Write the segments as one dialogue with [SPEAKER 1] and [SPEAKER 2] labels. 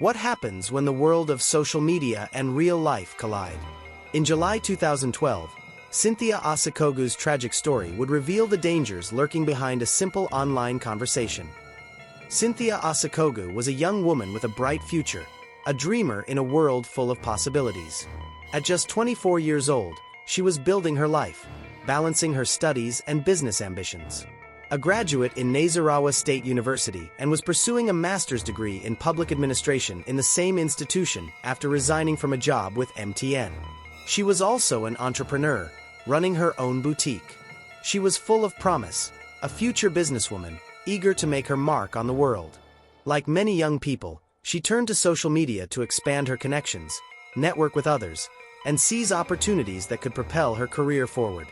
[SPEAKER 1] What happens when the world of social media and real life collide? In July 2012, Cynthia Osokogu's tragic story would reveal the dangers lurking behind a simple online conversation. Cynthia Osokogu was a young woman with a bright future, a dreamer in a world full of possibilities. At just 24 years old, she was building her life, balancing her studies and business ambitions. A graduate in Nasarawa State University and was pursuing a master's degree in public administration in the same institution after resigning from a job with MTN. She was also an entrepreneur, running her own boutique. She was full of promise, a future businesswoman, eager to make her mark on the world. Like many young people, she turned to social media to expand her connections, network with others, and seize opportunities that could propel her career forward.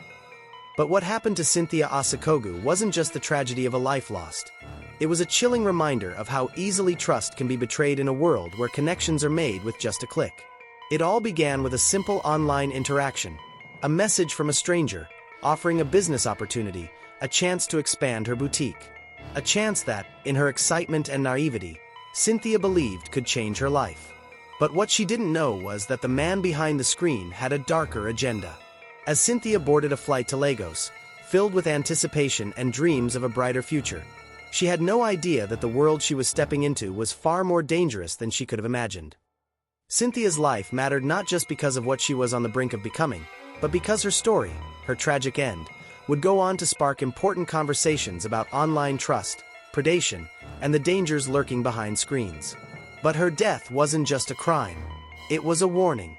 [SPEAKER 1] But what happened to Cynthia Osokogu wasn't just the tragedy of a life lost. It was a chilling reminder of how easily trust can be betrayed in a world where connections are made with just a click. It all began with a simple online interaction, a message from a stranger, offering a business opportunity, a chance to expand her boutique. A chance that, in her excitement and naivety, Cynthia believed could change her life. But what she didn't know was that the man behind the screen had a darker agenda. As Cynthia boarded a flight to Lagos, filled with anticipation and dreams of a brighter future, she had no idea that the world she was stepping into was far more dangerous than she could have imagined. Cynthia's life mattered not just because of what she was on the brink of becoming, but because her story, her tragic end, would go on to spark important conversations about online trust, predation, and the dangers lurking behind screens. But her death wasn't just a crime. It was a warning.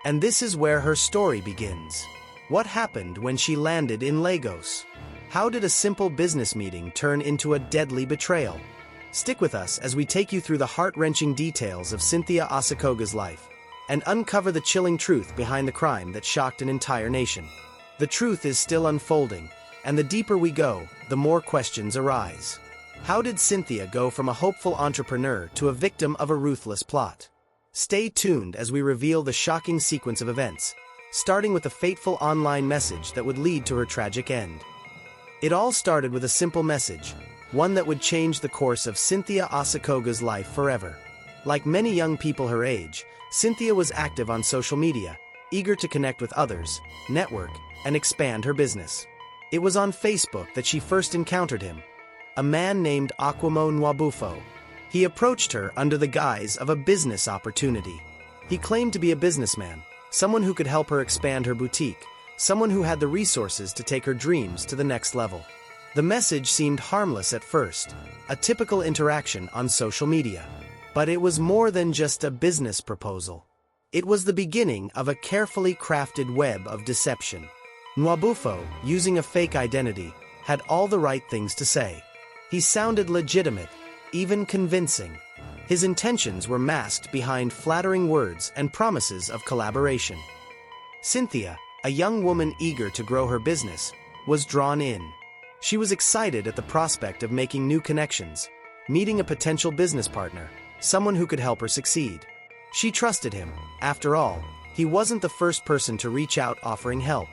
[SPEAKER 1] And this is where her story begins. What happened when she landed in Lagos? How did a simple business meeting turn into a deadly betrayal? Stick with us as we take you through the heart-wrenching details of Cynthia Osokogu's life and uncover the chilling truth behind the crime that shocked an entire nation. The truth is still unfolding, and the deeper we go, the more questions arise. How did Cynthia go from a hopeful entrepreneur to a victim of a ruthless plot? Stay tuned as we reveal the shocking sequence of events, starting with a fateful online message that would lead to her tragic end. It all started with a simple message, one that would change the course of Cynthia Osokogu's life forever. Like many young people her age, Cynthia was active on social media, eager to connect with others, network, and expand her business. It was on Facebook that she first encountered him, a man named Aquimo Nwabufo. He approached her under the guise of a business opportunity. He claimed to be a businessman, someone who could help her expand her boutique, someone who had the resources to take her dreams to the next level. The message seemed harmless at first, a typical interaction on social media. But it was more than just a business proposal. It was the beginning of a carefully crafted web of deception. Nwabufo, using a fake identity, had all the right things to say. He sounded legitimate, even convincing. His intentions were masked behind flattering words and promises of collaboration. Cynthia, a young woman eager to grow her business, was drawn in. She was excited at the prospect of making new connections, meeting a potential business partner, someone who could help her succeed. She trusted him. After all, he wasn't the first person to reach out offering help.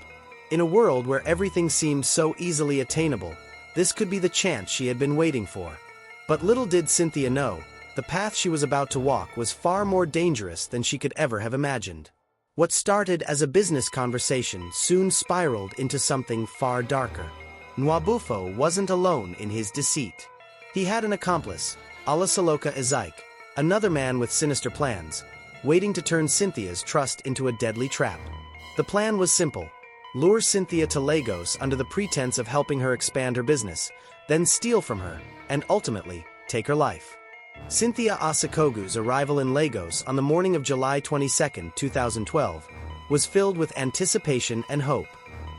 [SPEAKER 1] In a world where everything seemed so easily attainable, this could be the chance she had been waiting for. But little did Cynthia know, the path she was about to walk was far more dangerous than she could ever have imagined. What started as a business conversation soon spiraled into something far darker. Nwabufo wasn't alone in his deceit. He had an accomplice, Olasaloka Ezeik, another man with sinister plans, waiting to turn Cynthia's trust into a deadly trap. The plan was simple: lure Cynthia to Lagos under the pretense of helping her expand her business, then steal from her, and ultimately, take her life. Cynthia Osokogu's arrival in Lagos on the morning of July 22, 2012, was filled with anticipation and hope.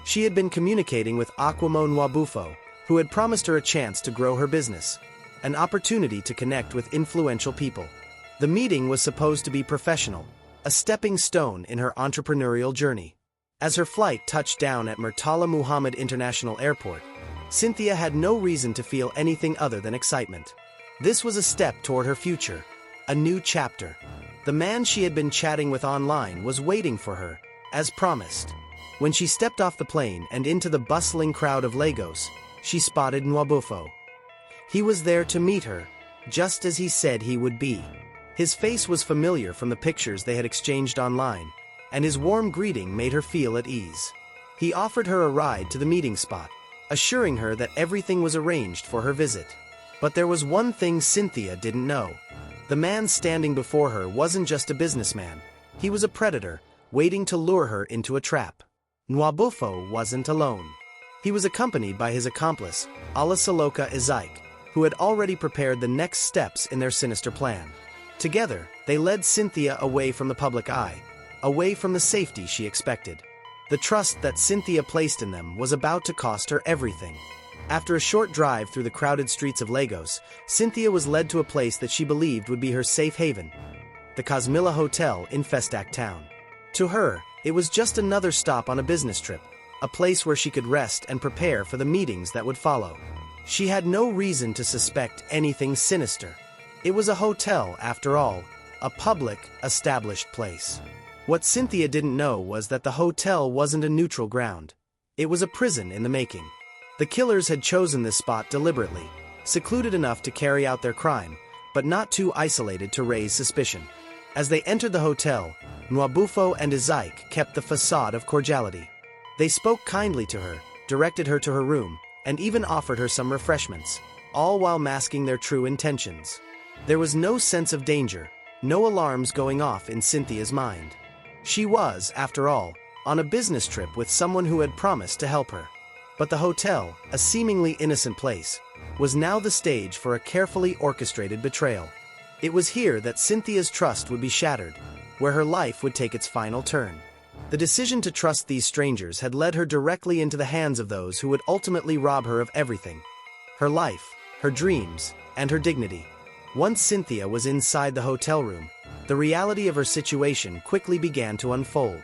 [SPEAKER 1] She had been communicating with Aquimo Nwabufo, who had promised her a chance to grow her business, an opportunity to connect with influential people. The meeting was supposed to be professional, a stepping stone in her entrepreneurial journey. As her flight touched down at Murtala Muhammad International Airport, Cynthia had no reason to feel anything other than excitement. This was a step toward her future, a new chapter. The man she had been chatting with online was waiting for her, as promised. When she stepped off the plane and into the bustling crowd of Lagos, she spotted Nwabufo. He was there to meet her, just as he said he would be. His face was familiar from the pictures they had exchanged online, and his warm greeting made her feel at ease. He offered her a ride to the meeting spot, assuring her that everything was arranged for her visit. But there was one thing Cynthia didn't know. The man standing before her wasn't just a businessman. He was a predator, waiting to lure her into a trap. Nwabufo wasn't alone. He was accompanied by his accomplice, Olasaloka Izaik, who had already prepared the next steps in their sinister plan. Together, they led Cynthia away from the public eye, away from the safety she expected. The trust that Cynthia placed in them was about to cost her everything. After a short drive through the crowded streets of Lagos, Cynthia was led to a place that she believed would be her safe haven, the Cosmilla Hotel in Festac Town. To her, it was just another stop on a business trip, a place where she could rest and prepare for the meetings that would follow. She had no reason to suspect anything sinister. It was a hotel, after all, a public, established place. What Cynthia didn't know was that the hotel wasn't a neutral ground. It was a prison in the making. The killers had chosen this spot deliberately, secluded enough to carry out their crime, but not too isolated to raise suspicion. As they entered the hotel, Nwabufo and Izaik kept the facade of cordiality. They spoke kindly to her, directed her to her room, and even offered her some refreshments, all while masking their true intentions. There was no sense of danger, no alarms going off in Cynthia's mind. She was, after all, on a business trip with someone who had promised to help her. But the hotel, a seemingly innocent place, was now the stage for a carefully orchestrated betrayal. It was here that Cynthia's trust would be shattered, where her life would take its final turn. The decision to trust these strangers had led her directly into the hands of those who would ultimately rob her of everything: her life, her dreams, and her dignity. Once Cynthia was inside the hotel room, the reality of her situation quickly began to unfold.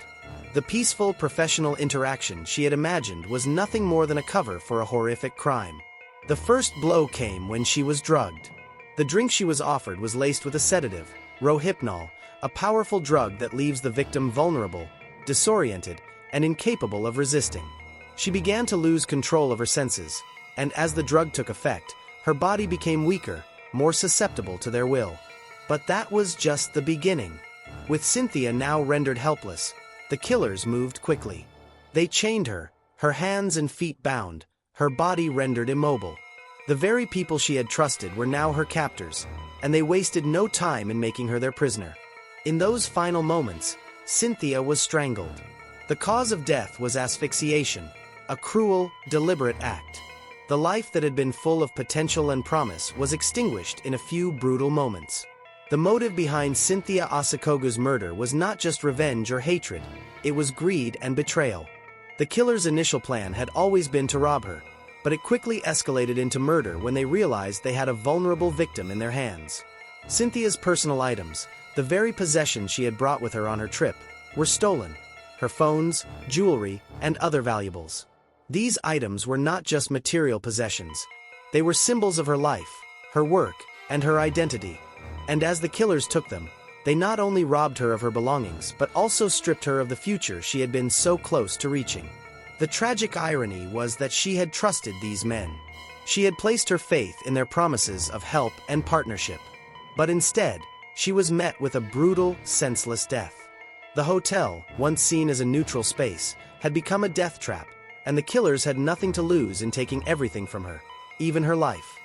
[SPEAKER 1] The peaceful, professional interaction she had imagined was nothing more than a cover for a horrific crime. The first blow came when she was drugged. The drink she was offered was laced with a sedative, Rohypnol, a powerful drug that leaves the victim vulnerable, disoriented, and incapable of resisting. She began to lose control of her senses, and as the drug took effect, her body became weaker, more susceptible to their will. But that was just the beginning. With Cynthia now rendered helpless, the killers moved quickly. They chained her, her hands and feet bound, her body rendered immobile. The very people she had trusted were now her captors, and they wasted no time in making her their prisoner. In those final moments, Cynthia was strangled. The cause of death was asphyxiation, a cruel, deliberate act. The life that had been full of potential and promise was extinguished in a few brutal moments. The motive behind Cynthia Osokogu's murder was not just revenge or hatred, it was greed and betrayal. The killer's initial plan had always been to rob her, but it quickly escalated into murder when they realized they had a vulnerable victim in their hands. Cynthia's personal items, the very possessions she had brought with her on her trip, were stolen: her phones, jewelry, and other valuables. These items were not just material possessions. They were symbols of her life, her work, and her identity. And as the killers took them, they not only robbed her of her belongings but also stripped her of the future she had been so close to reaching. The tragic irony was that she had trusted these men. She had placed her faith in their promises of help and partnership. But instead, she was met with a brutal, senseless death. The hotel, once seen as a neutral space, had become a death trap, and the killers had nothing to lose in taking everything from her, even her life.